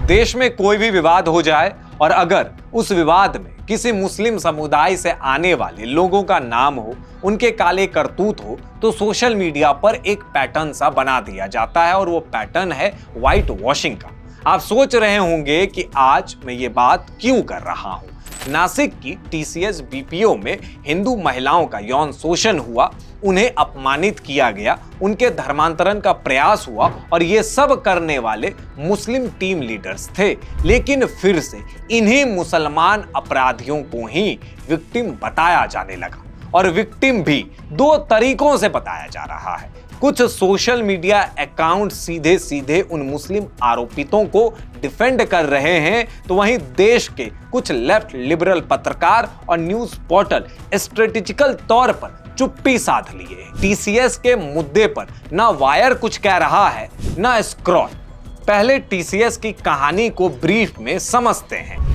देश में कोई भी विवाद हो जाए और अगर उस विवाद में किसी मुस्लिम समुदाय से आने वाले लोगों का नाम हो, उनके काले करतूत हो, तो सोशल मीडिया पर एक पैटर्न सा बना दिया जाता है और वो पैटर्न है व्हाइट वॉशिंग का। आप सोच रहे होंगे कि आज मैं ये बात क्यों कर रहा हूं। नासिक की टीसीएस बीपीओ में हिंदू महिलाओं का यौन शोषण हुआ, उन्हें अपमानित किया गया, उनके धर्मांतरण का प्रयास हुआ और ये सब करने वाले मुस्लिम टीम लीडर्स थे। लेकिन फिर से इन्हीं मुसलमान अपराधियों को ही विक्टिम बताया जाने लगा और विक्टिम भी दो तरीकों से बताया जा रहा है। कुछ सोशल मीडिया अकाउंट सीधे सीधे उन मुस्लिम आरोपितों को डिफेंड कर रहे हैं, तो वहीं देश के कुछ लेफ्ट लिबरल पत्रकार और न्यूज पोर्टल स्ट्रेटेजिकल तौर पर चुप्पी साध लिए हैं। टीसीएस के मुद्दे पर ना वायर कुछ कह रहा है ना स्क्रॉल। पहले टीसीएस की कहानी को ब्रीफ में समझते हैं।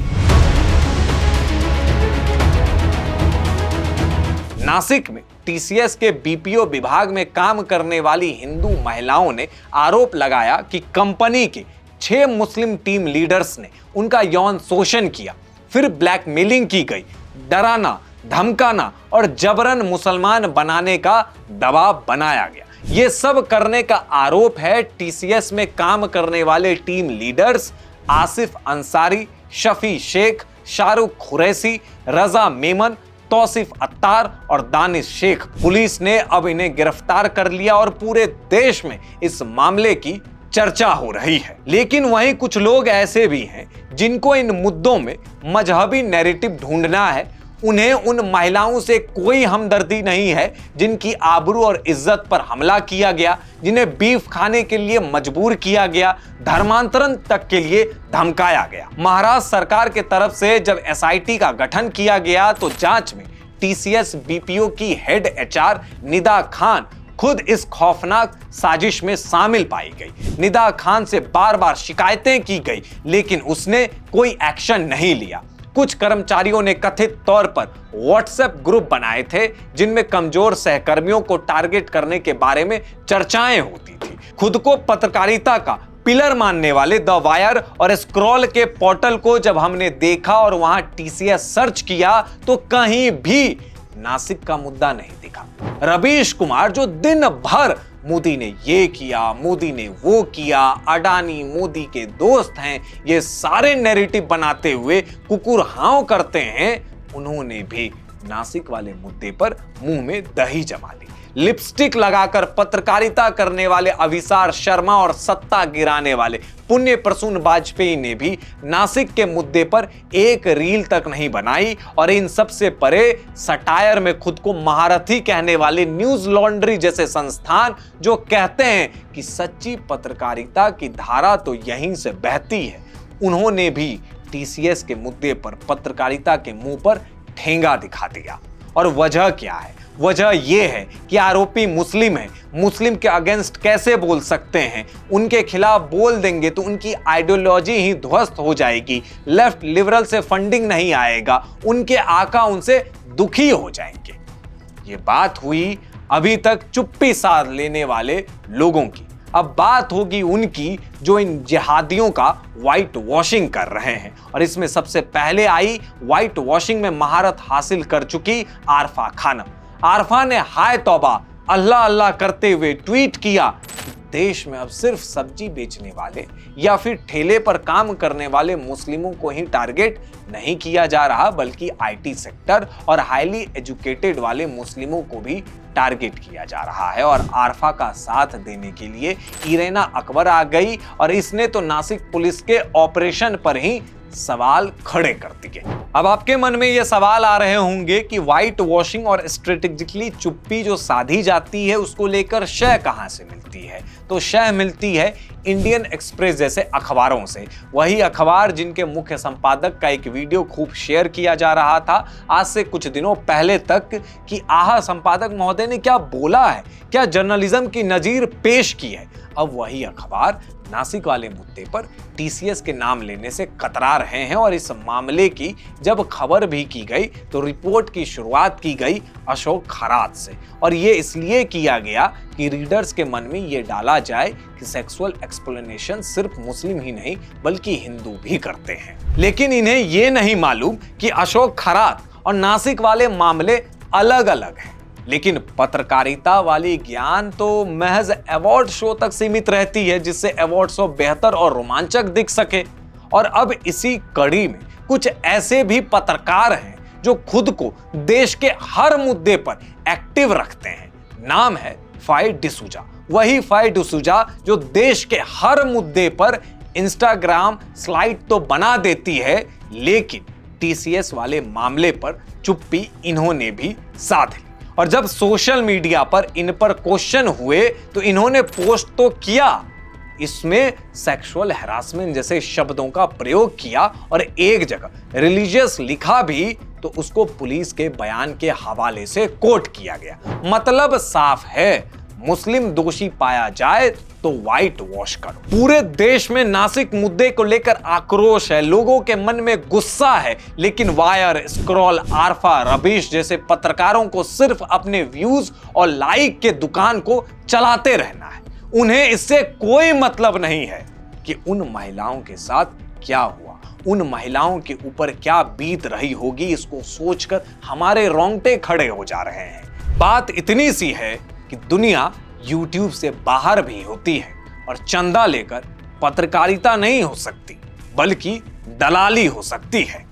नासिक में टीसीएस के बीपीओ विभाग में काम करने वाली हिंदू महिलाओं ने आरोप लगाया कि कंपनी के 6 मुस्लिम टीम लीडर्स ने उनका यौन शोषण किया, फिर ब्लैकमेलिंग की गई, डराना, धमकाना और जबरन मुसलमान बनाने का दबाव बनाया गया। ये सब करने का आरोप है टीसीएस में काम करने वाले टीम लीडर्स आसिफ अंसारी, शफी शेख, शाहरुख कुरैशी, रजा मेमन, तौसीफ अत्तार और दानिश शेख। पुलिस ने अब इन्हें गिरफ्तार कर लिया और पूरे देश में इस मामले की चर्चा हो रही है। लेकिन वहीं कुछ लोग ऐसे भी हैं जिनको इन मुद्दों में मजहबी नैरेटिव ढूंढना है। उन्हें उन महिलाओं से कोई हमदर्दी नहीं है जिनकी आबरू और इज्जत पर हमला किया गया, जिन्हें बीफ खाने के लिए मजबूर किया गया, धर्मांतरण तक के लिए धमकाया गया। महाराष्ट्र सरकार के तरफ से जब एसआईटी का गठन किया गया तो जांच में टीसीएस बीपीओ की हेड एचआर निदा खान खुद इस खौफनाक साजिश में शामिल पाई गई। निदा खान से बार बार शिकायतें की गई, लेकिन उसने कोई एक्शन नहीं लिया। कुछ कर्मचारियों ने कथित तौर पर व्हाट्सएप ग्रुप बनाए थे जिनमें कमजोर सहकर्मियों को टारगेट करने के बारे में चर्चाएं होती थी। खुद को पत्रकारिता का पिलर मानने वाले द वायर और स्क्रॉल के पोर्टल को जब हमने देखा और वहां टीसीएस सर्च किया तो कहीं भी नासिक का मुद्दा नहीं दिखा। रवीश कुमार जो दिन भर मोदी ने ये किया, मोदी ने वो किया, अडानी मोदी के दोस्त हैं, ये सारे नैरेटिव बनाते हुए कुकुर हाव करते हैं, उन्होंने भी नासिक वाले मुद्दे पर मुंह में दही जमा ली। लिपस्टिक लगाकर पत्रकारिता करने वाले अभिसार शर्मा और सत्ता गिराने वाले पुण्य प्रसून वाजपेयी ने भी नासिक के मुद्दे पर एक रील तक नहीं बनाई। और इन सब से परे सटायर में खुद को महारथी कहने वाले न्यूज लॉन्ड्री जैसे संस्थान जो कहते हैं कि सच्ची पत्रकारिता की धारा तो यहीं से बहती है, उन्होंने भी टीसीएस के मुद्दे पर पत्रकारिता के मुंह पर ठेंगा दिखा दिया। और वजह क्या है? वजह यह है कि आरोपी मुस्लिम है, मुस्लिम के अगेंस्ट कैसे बोल सकते हैं, उनके खिलाफ बोल देंगे तो उनकी आइडियोलॉजी ही ध्वस्त हो जाएगी, लेफ्ट लिबरल से फंडिंग नहीं आएगा, उनके आका उनसे दुखी हो जाएंगे। ये बात हुई अभी तक चुप्पी साध लेने वाले लोगों की। अब बात होगी उनकी जो इन जिहादियों का व्हाइट वॉशिंग कर रहे हैं। और इसमें सबसे पहले आई व्हाइट वॉशिंग में महारत हासिल कर चुकी आरफा खानम। आरफा ने हाय तौबा अल्लाह अल्लाह करते हुए ट्वीट किया, देश में अब सिर्फ सब्जी बेचने वाले या फिर ठेले पर काम करने वाले मुस्लिमों को ही टारगेट नहीं किया जा रहा, बल्कि आईटी सेक्टर और हाईली एजुकेटेड वाले मुस्लिमों को भी टारगेट किया जा रहा है। और आरफा का साथ देने के लिए इरेना अकबर आ गई और इसने तो नासिक पुलिस के ऑपरेशन पर ही सवाल खड़े कर दिए। अब आपके मन में ये सवाल आ रहे होंगे कि व्हाइट वॉशिंग और स्ट्रेटेजिकली चुप्पी जो साधी जाती है उसको लेकर शय कहां से मिलती है? तो शय मिलती है इंडियन एक्सप्रेस जैसे अखबारों से। वही अखबार जिनके मुख्य संपादक का एक वीडियो खूब शेयर किया जा रहा था आज से कुछ दिनों पहले तक कि आहा संपादक महोदय ने क्या बोला है, क्या जर्नलिज्म की नजीर पेश की है। अब वही अखबार नासिक वाले मुद्दे पर टीसीएस के नाम लेने से कतरा रहे हैं और इस मामले की जब खबर भी की गई तो रिपोर्ट की शुरुआत की गई अशोक खरात से, और ये इसलिए किया गया कि रीडर्स के मन में ये डाला जाए कि सेक्सुअल एक्सप्लेनेशन सिर्फ मुस्लिम ही नहीं बल्कि हिंदू भी करते हैं। लेकिन इन्हें ये नहीं मालूम कि अशोक खरात और नासिक वाले मामले अलग अलग हैं। लेकिन पत्रकारिता वाली ज्ञान तो महज अवार्ड शो तक सीमित रहती है, जिससे अवार्ड शो बेहतर और रोमांचक दिख सके। और अब इसी कड़ी में कुछ ऐसे भी पत्रकार हैं जो खुद को देश के हर मुद्दे पर एक्टिव रखते हैं। नाम है फाइ डिसूजा। वही फाइ डिसूजा जो देश के हर मुद्दे पर इंस्टाग्राम स्लाइड तो बना देती है, लेकिन टीसीएस वाले मामले पर चुप्पी इन्होंने भी साध ली। और जब सोशल मीडिया पर इन पर क्वेश्चन हुए तो इन्होंने पोस्ट तो किया, इसमें सेक्सुअल हैरासमेंट जैसे शब्दों का प्रयोग किया और एक जगह रिलीजियस लिखा भी तो उसको पुलिस के बयान के हवाले से कोट किया गया। मतलब साफ है, मुस्लिम दोषी पाया जाए तो व्हाइट वॉश करो। पूरे देश में नासिक मुद्दे को लेकर आक्रोश है, लोगों के मन में गुस्सा है, लेकिन वायर, स्क्रॉल, आरफा, रबीश जैसे पत्रकारों को सिर्फ अपने व्यूज और लाइक के दुकान को चलाते रहना है। उन्हें इससे कोई मतलब नहीं है कि उन महिलाओं के साथ क्या हुआ, उन महिलाओं के ऊपर क्या बीत रही होगी। इसको सोचकर हमारे रोंगटे खड़े हो जा रहे हैं। बात इतनी सी है कि दुनिया YouTube से बाहर भी होती है और चंदा लेकर पत्रकारिता नहीं हो सकती बल्कि दलाली हो सकती है।